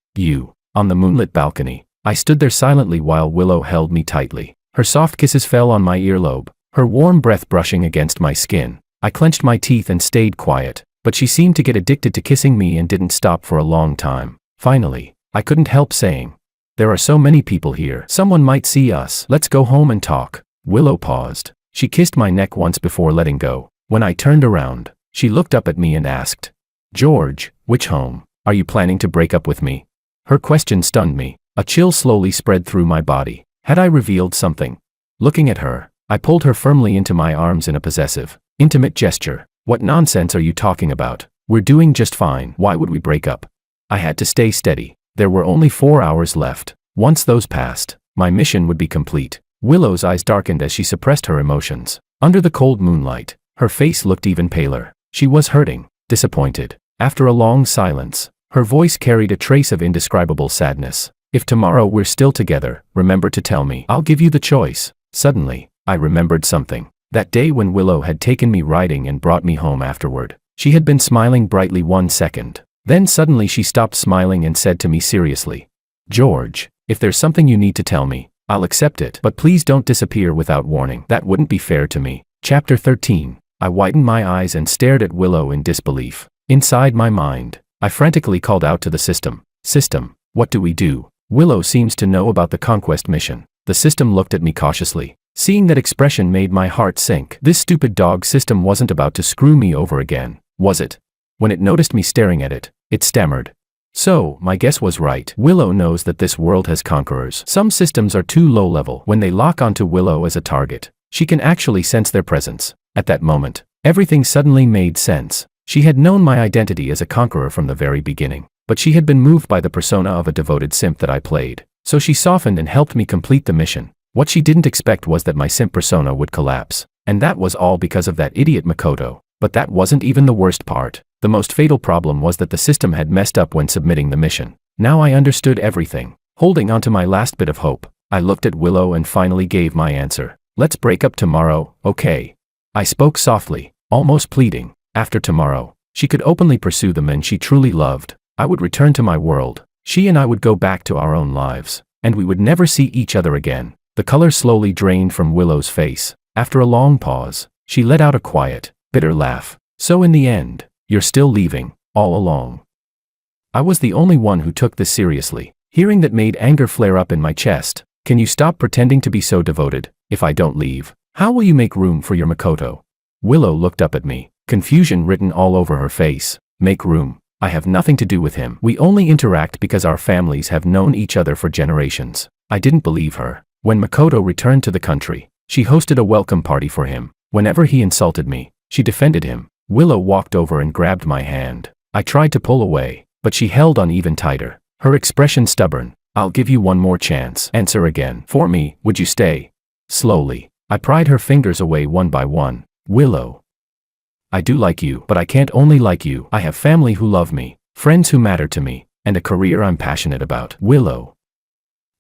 On the moonlit balcony, I stood there silently while Willow held me tightly. Her soft kisses fell on my earlobe, her warm breath brushing against my skin. I clenched my teeth and stayed quiet, but she seemed to get addicted to kissing me and didn't stop for a long time. Finally, I couldn't help saying, "There are so many people here. Someone might see us. Let's go home and talk." Willow paused. She kissed my neck once before letting go. When I turned around, she looked up at me and asked, "George, which home? Are you planning to break up with me?" Her question stunned me. A chill slowly spread through my body. Had I revealed something? Looking at her, I pulled her firmly into my arms in a possessive, intimate gesture. "What nonsense are you talking about? We're doing just fine. Why would we break up?" I had to stay steady. There were only 4 hours left. Once those passed, my mission would be complete. Willow's eyes darkened as she suppressed her emotions. Under the cold moonlight, her face looked even paler. She was hurting, disappointed. After a long silence, her voice carried a trace of indescribable sadness. "If tomorrow we're still together, remember to tell me. I'll give you the choice." Suddenly, I remembered something. That day when Willow had taken me riding and brought me home afterward. She had been smiling brightly 1 second. Then suddenly she stopped smiling and said to me seriously, "George, if there's something you need to tell me, I'll accept it, but please don't disappear without warning. That wouldn't be fair to me." Chapter 13. I widened my eyes and stared at Willow in disbelief. Inside my mind, I frantically called out to the system. "System, what do we do? Willow seems to know about the conquest mission." The system looked at me cautiously. Seeing that expression made my heart sink. This stupid dog system wasn't about to screw me over again, was it? When it noticed me staring at it, it stammered. "So, my guess was right. Willow knows that this world has conquerors. Some systems are too low level. When they lock onto Willow as a target, she can actually sense their presence." At that moment, everything suddenly made sense. She had known my identity as a conqueror from the very beginning, but she had been moved by the persona of a devoted simp that I played. So she softened and helped me complete the mission. What she didn't expect was that my simp persona would collapse. And that was all because of that idiot Makoto. But that wasn't even the worst part. The most fatal problem was that the system had messed up when submitting the mission. Now I understood everything. Holding onto my last bit of hope, I looked at Willow and finally gave my answer. "Let's break up tomorrow, okay?" I spoke softly, almost pleading. After tomorrow, she could openly pursue the men she truly loved. I would return to my world. She and I would go back to our own lives. And we would never see each other again. The color slowly drained from Willow's face. After a long pause, she let out a quiet, bitter laugh. "So in the end, you're still leaving, all along." I was the only one who took this seriously. Hearing that made anger flare up in my chest. "Can you stop pretending to be so devoted? If I don't leave, how will you make room for your Makoto?" Willow looked up at me, confusion written all over her face. "Make room? I have nothing to do with him. We only interact because our families have known each other for generations." I didn't believe her. When Makoto returned to the country, she hosted a welcome party for him. Whenever he insulted me, she defended him. Willow walked over and grabbed my hand. I tried to pull away, but she held on even tighter. Her expression stubborn. "I'll give you one more chance. Answer again. For me, would you stay?" Slowly, I pried her fingers away one by one. "Willow, I do like you, but I can't only like you. I have family who love me, friends who matter to me, and a career I'm passionate about. Willow,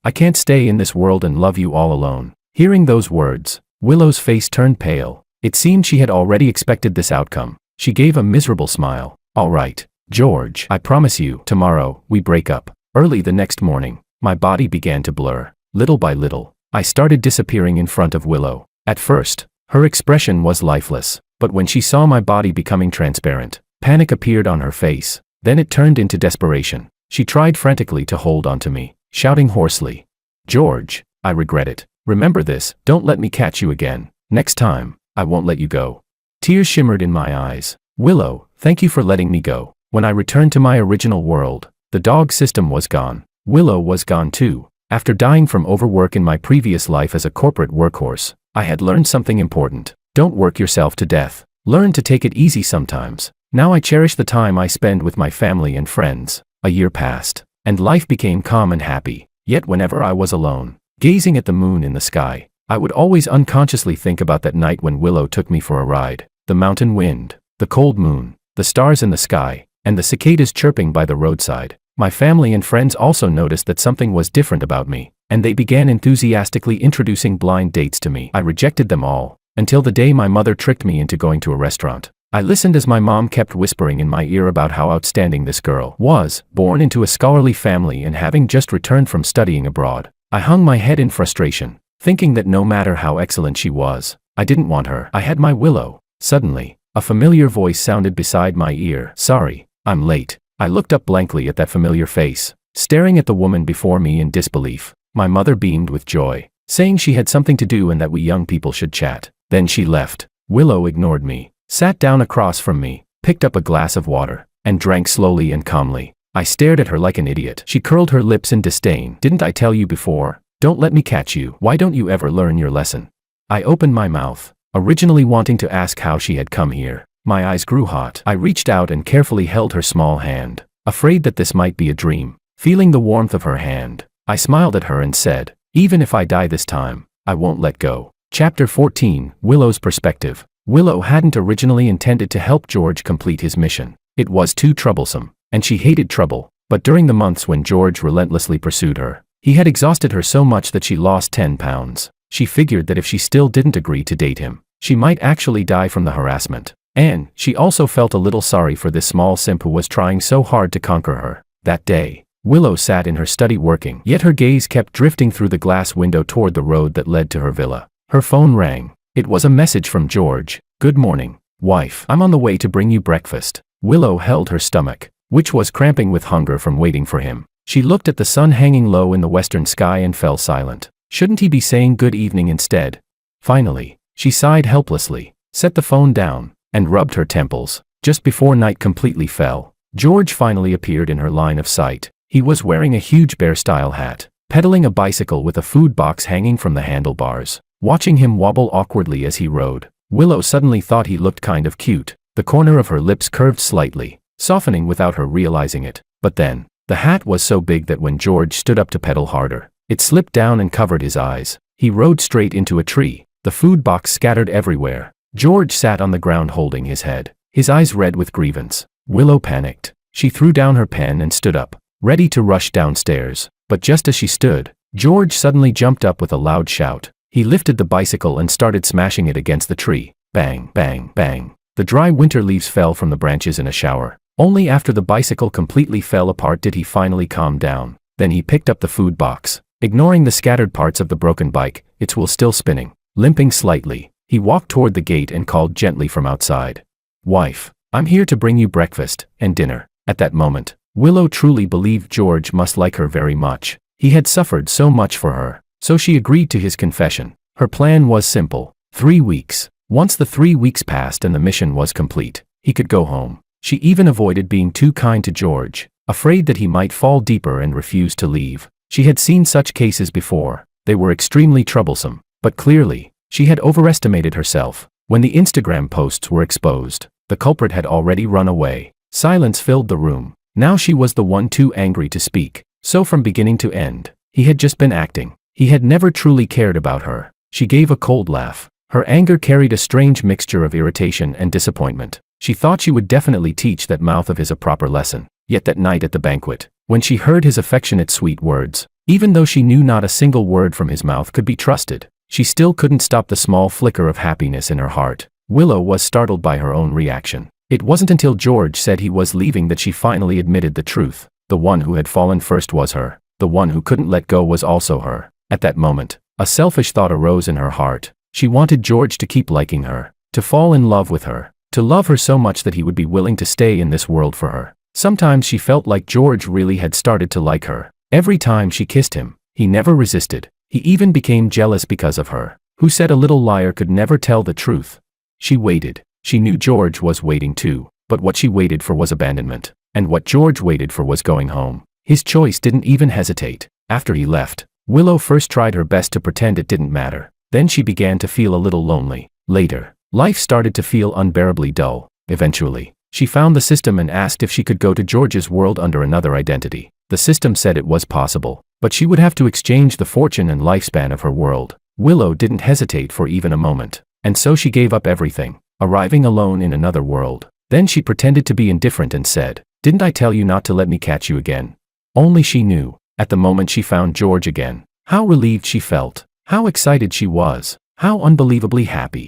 I can't stay in this world and love you all alone." Hearing those words, Willow's face turned pale. It seemed she had already expected this outcome. She gave a miserable smile. "All right, George, I promise you, tomorrow, we break up." Early the next morning, my body began to blur. Little by little, I started disappearing in front of Willow. At first, her expression was lifeless, but when she saw my body becoming transparent, panic appeared on her face. Then it turned into desperation. She tried frantically to hold onto me, shouting hoarsely, "George, I regret it. Remember this, don't let me catch you again. Next time, I won't let you go." Tears shimmered in my eyes. "Willow, thank you for letting me go." When I returned to my original world, the dog system was gone. Willow was gone too. After dying from overwork in my previous life as a corporate workhorse, I had learned something important. Don't work yourself to death. Learn to take it easy sometimes. Now I cherish the time I spend with my family and friends. A year passed, and life became calm and happy. Yet whenever I was alone, gazing at the moon in the sky, I would always unconsciously think about that night when Willow took me for a ride. The mountain wind, the cold moon, the stars in the sky, and the cicadas chirping by the roadside. My family and friends also noticed that something was different about me, and they began enthusiastically introducing blind dates to me. I rejected them all, until the day my mother tricked me into going to a restaurant. I listened as my mom kept whispering in my ear about how outstanding this girl was, born into a scholarly family and having just returned from studying abroad. I hung my head in frustration, thinking that no matter how excellent she was, I didn't want her. I had my Willow. Suddenly, a familiar voice sounded beside my ear. "Sorry, I'm late." I looked up blankly at that familiar face, staring at the woman before me in disbelief. My mother beamed with joy, saying she had something to do and that we young people should chat. Then she left. Willow ignored me, sat down across from me, picked up a glass of water, and drank slowly and calmly. I stared at her like an idiot. She curled her lips in disdain. "Didn't I tell you before? Don't let me catch you. Why don't you ever learn your lesson?" I opened my mouth, originally wanting to ask how she had come here. My eyes grew hot. I reached out and carefully held her small hand, afraid that this might be a dream. Feeling the warmth of her hand, I smiled at her and said, "Even if I die this time, I won't let go." Chapter 14, Willow's Perspective. Willow hadn't originally intended to help George complete his mission. It was too troublesome, and she hated trouble. But during the months when George relentlessly pursued her, he had exhausted her so much that she lost 10 pounds. She figured that if she still didn't agree to date him, she might actually die from the harassment. And she also felt a little sorry for this small simp who was trying so hard to conquer her. That day, Willow sat in her study working, yet her gaze kept drifting through the glass window toward the road that led to her villa. Her phone rang. It was a message from George. "Good morning, wife. I'm on the way to bring you breakfast." Willow held her stomach, which was cramping with hunger from waiting for him. She looked at the sun hanging low in the western sky and fell silent. Shouldn't he be saying good evening instead? Finally, she sighed helplessly, set the phone down, and rubbed her temples. Just before night completely fell, George finally appeared in her line of sight. He was wearing a huge bear-style hat, pedaling a bicycle with a food box hanging from the handlebars. Watching him wobble awkwardly as he rode, Willow suddenly thought he looked kind of cute. The corner of her lips curved slightly, softening without her realizing it. But then, the hat was so big that when George stood up to pedal harder, it slipped down and covered his eyes. He rode straight into a tree, the food box scattered everywhere. George sat on the ground holding his head, his eyes red with grievance. Willow panicked. She threw down her pen and stood up, ready to rush downstairs. But just as she stood, George suddenly jumped up with a loud shout. He lifted the bicycle and started smashing it against the tree. Bang, bang, bang. The dry winter leaves fell from the branches in a shower. Only after the bicycle completely fell apart did he finally calm down. Then he picked up the food box, ignoring the scattered parts of the broken bike, its wheel still spinning. Limping slightly, he walked toward the gate and called gently from outside. "Wife, I'm here to bring you breakfast and dinner." At that moment, Willow truly believed George must like her very much. He had suffered so much for her, so she agreed to his confession. Her plan was simple. 3 weeks. Once the 3 weeks passed and the mission was complete, he could go home. She even avoided being too kind to George, afraid that he might fall deeper and refuse to leave. She had seen such cases before. They were extremely troublesome. But clearly, she had overestimated herself. When the Instagram posts were exposed, the culprit had already run away. Silence filled the room. Now she was the one too angry to speak. So from beginning to end, he had just been acting. He had never truly cared about her. She gave a cold laugh. Her anger carried a strange mixture of irritation and disappointment. She thought she would definitely teach that mouth of his a proper lesson. Yet that night at the banquet, when she heard his affectionate sweet words, even though she knew not a single word from his mouth could be trusted, she still couldn't stop the small flicker of happiness in her heart. Willow was startled by her own reaction. It wasn't until George said he was leaving that she finally admitted the truth. The one who had fallen first was her. The one who couldn't let go was also her. At that moment, a selfish thought arose in her heart. She wanted George to keep liking her, to fall in love with her, to love her so much that he would be willing to stay in this world for her. Sometimes she felt like George really had started to like her. Every time she kissed him, he never resisted. He even became jealous because of her. Who said a little liar could never tell the truth? She waited. She knew George was waiting too, but what she waited for was abandonment. And what George waited for was going home. His choice didn't even hesitate. After he left, Willow first tried her best to pretend it didn't matter. Then she began to feel a little lonely. Later, life started to feel unbearably dull. Eventually, she found the system and asked if she could go to George's world under another identity. The system said it was possible, but she would have to exchange the fortune and lifespan of her world. Willow didn't hesitate for even a moment, and so she gave up everything, arriving alone in another world. Then she pretended to be indifferent and said, "Didn't I tell you not to let me catch you again?" Only she knew, at the moment she found George again, how relieved she felt, how excited she was, how unbelievably happy.